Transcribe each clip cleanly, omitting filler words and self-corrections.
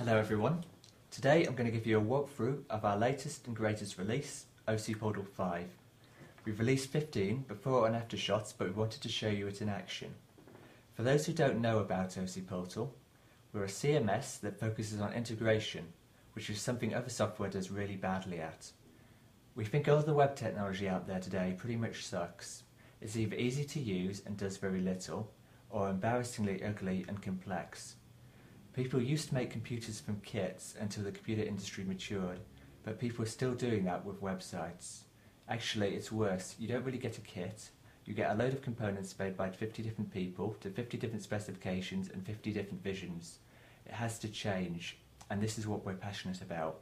Hello everyone. Today I'm going to give you a walkthrough of our latest and greatest release, ocPortal 5. We've released 15 before and after shots, but we wanted to show you it in action. For those who don't know about ocPortal, we're a CMS that focuses on integration, which is something other software does really badly at. We think all the web technology out there today pretty much sucks. It's either easy to use and does very little, or embarrassingly ugly and complex. People used to make computers from kits until the computer industry matured, but people are still doing that with websites. Actually, it's worse. You don't really get a kit. You get a load of components made by 50 different people to 50 different specifications and 50 different visions. It has to change, and this is what we're passionate about.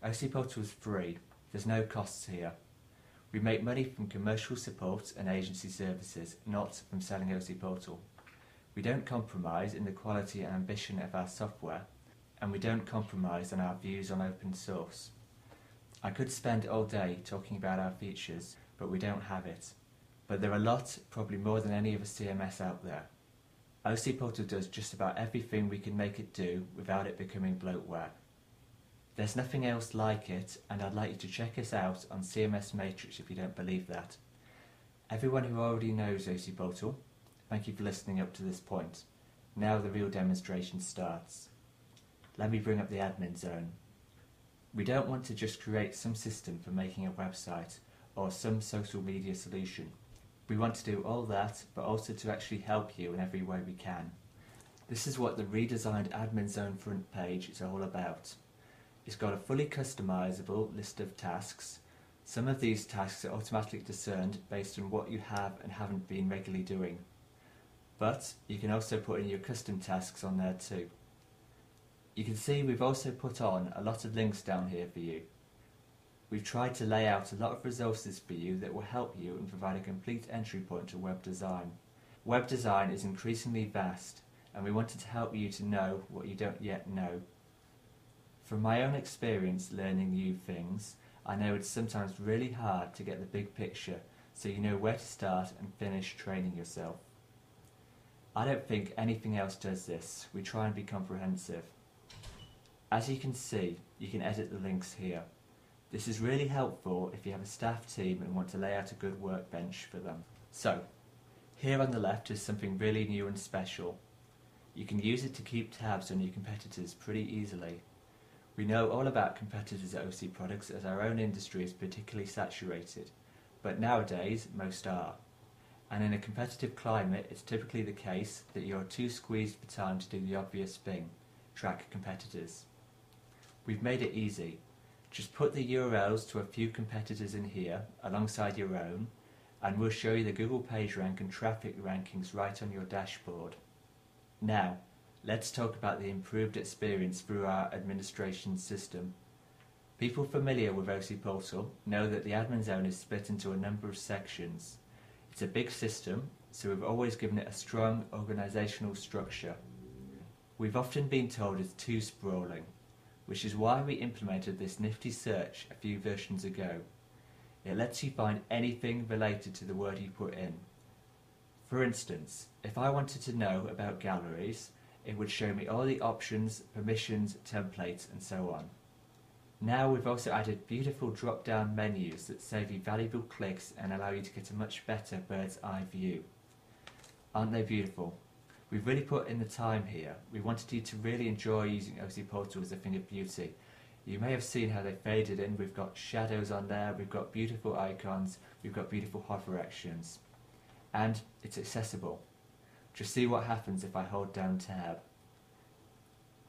ocPortal is free. There's no costs here. We make money from commercial support and agency services, not from selling ocPortal. We don't compromise in the quality and ambition of our software, and we don't compromise on our views on open source. I could spend all day talking about our features, but we don't have it. But there are a lot, probably more than any other CMS out there. ocPortal does just about everything we can make it do without it becoming bloatware. There's nothing else like it, and I'd like you to check us out on CMS Matrix if you don't believe that. Everyone who already knows ocPortal, thank you for listening up to this point. Now the real demonstration starts. Let me bring up the admin zone. We don't want to just create some system for making a website or some social media solution. We want to do all that, but also to actually help you in every way we can. This is what the redesigned admin zone front page is all about. It's got a fully customizable list of tasks. Some of these tasks are automatically discerned based on what you have and haven't been regularly doing. But you can also put in your custom tasks on there too. You can see we've also put on a lot of links down here for you. We've tried to lay out a lot of resources for you that will help you and provide a complete entry point to web design. Web design is increasingly vast, and we wanted to help you to know what you don't yet know. From my own experience learning new things, I know it's sometimes really hard to get the big picture, so you know where to start and finish training yourself. I don't think anything else does this. We try and be comprehensive. As you can see, you can edit the links here. This is really helpful if you have a staff team and want to lay out a good workbench for them. So, here on the left is something really new and special. You can use it to keep tabs on your competitors pretty easily. We know all about competitors at OC products as our own industry is particularly saturated, but nowadays most are. And in a competitive climate, it's typically the case that you're too squeezed for time to do the obvious thing, track competitors. We've made it easy. Just put the URLs to a few competitors in here, alongside your own, and we'll show you the Google PageRank and traffic rankings right on your dashboard. Now, let's talk about the improved experience through our administration system. People familiar with ocPortal know that the admin zone is split into a number of sections. It's a big system, so we've always given it a strong organisational structure. We've often been told it's too sprawling, which is why we implemented this nifty search a few versions ago. It lets you find anything related to the word you put in. For instance, if I wanted to know about galleries, it would show me all the options, permissions, templates, and so on. Now we've also added beautiful drop-down menus that save you valuable clicks and allow you to get a much better bird's eye view. Aren't they beautiful? We've really put in the time here. We wanted you to really enjoy using ocPortal as a thing of beauty. You may have seen how they faded in. We've got shadows on there, we've got beautiful icons, we've got beautiful hover actions. And it's accessible. Just see what happens if I hold down tab.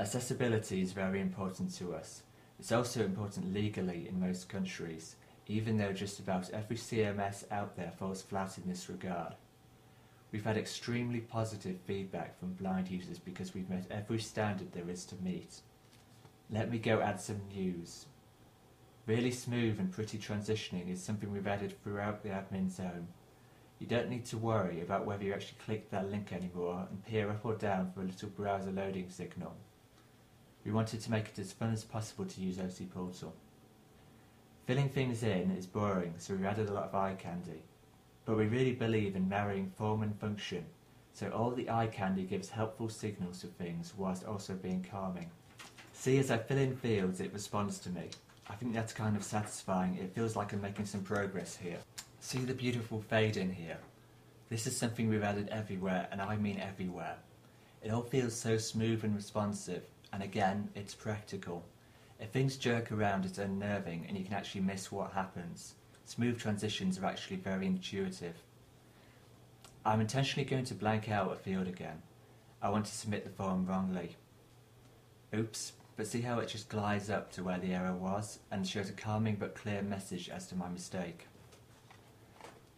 Accessibility is very important to us. It's also important legally in most countries, even though just about every CMS out there falls flat in this regard. We've had extremely positive feedback from blind users because we've met every standard there is to meet. Let me go add some news. Really smooth and pretty transitioning is something we've added throughout the admin zone. You don't need to worry about whether you actually click that link anymore and peer up or down for a little browser loading signal. We wanted to make it as fun as possible to use ocPortal. Filling things in is boring, so we've added a lot of eye candy. But we really believe in marrying form and function, so all the eye candy gives helpful signals to things whilst also being calming. See, as I fill in fields, it responds to me. I think that's kind of satisfying. It feels like I'm making some progress here. See the beautiful fade in here? This is something we've added everywhere, and I mean everywhere. It all feels so smooth and responsive, and again, it's practical. If things jerk around, it's unnerving, and you can actually miss what happens. Smooth transitions are actually very intuitive. I'm intentionally going to blank out a field again. I want to submit the form wrongly. Oops, but see how it just glides up to where the error was, and shows a calming but clear message as to my mistake.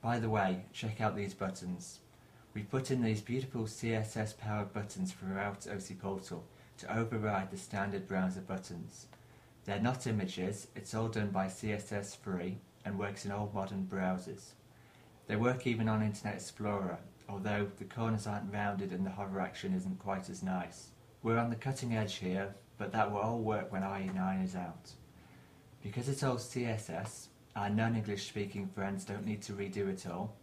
By the way, check out these buttons. We've put in these beautiful CSS Power Buttons throughout ocPortal to override the standard browser buttons. They're not images, it's all done by CSS3 and works in all modern browsers. They work even on Internet Explorer, although the corners aren't rounded and the hover action isn't quite as nice. We're on the cutting edge here, but that will all work when IE9 is out. Because it's all CSS, our non-English speaking friends don't need to redo it all,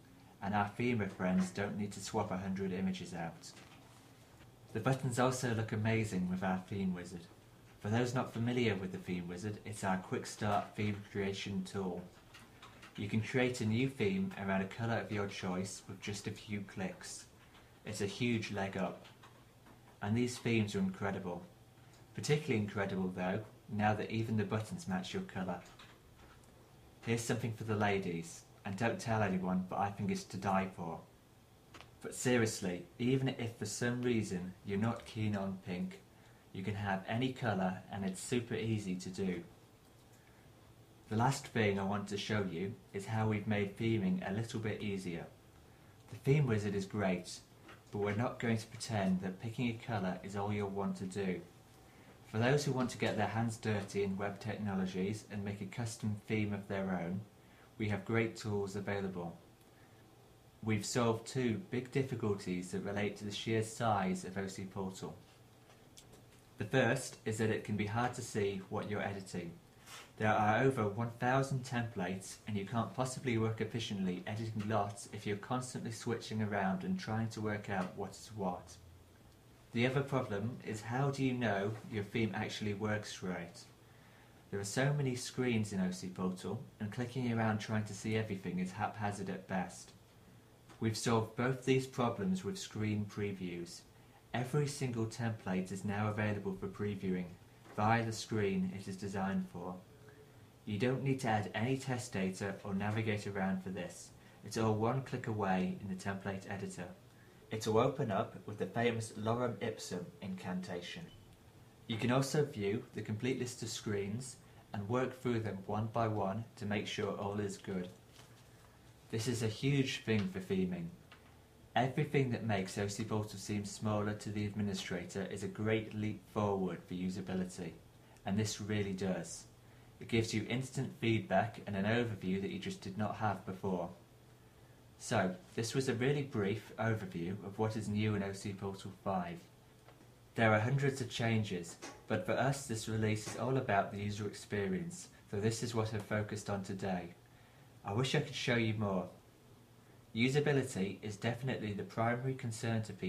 and our Thema friends don't need to swap 100 images out. The buttons also look amazing with our theme wizard. For those not familiar with the theme wizard, it's our quick start theme creation tool. You can create a new theme around a colour of your choice with just a few clicks. It's a huge leg up. And these themes are incredible. Particularly incredible though, now that even the buttons match your colour. Here's something for the ladies, and don't tell anyone, but I think it's to die for. But seriously, even if for some reason you're not keen on pink, you can have any colour and it's super easy to do. The last thing I want to show you is how we've made theming a little bit easier. The theme wizard is great, but we're not going to pretend that picking a colour is all you'll want to do. For those who want to get their hands dirty in web technologies and make a custom theme of their own, we have great tools available. We've solved two big difficulties that relate to the sheer size of ocPortal. The first is that it can be hard to see what you're editing. There are over 1,000 templates and you can't possibly work efficiently editing lots if you're constantly switching around and trying to work out what's what. The other problem is, how do you know your theme actually works right? There are so many screens in ocPortal, and clicking around trying to see everything is haphazard at best. We've solved both these problems with screen previews. Every single template is now available for previewing via the screen it is designed for. You don't need to add any test data or navigate around for this. It's all one click away in the template editor. It'll open up with the famous lorem ipsum incantation. You can also view the complete list of screens and work through them one by one to make sure all is good. This is a huge thing for theming. Everything that makes ocPortal seem smaller to the administrator is a great leap forward for usability, and this really does. It gives you instant feedback and an overview that you just did not have before. So, this was a really brief overview of what is new in ocPortal 5. There are hundreds of changes, but for us this release is all about the user experience, so this is what I've focused on today. I wish I could show you more. Usability is definitely the primary concern to people.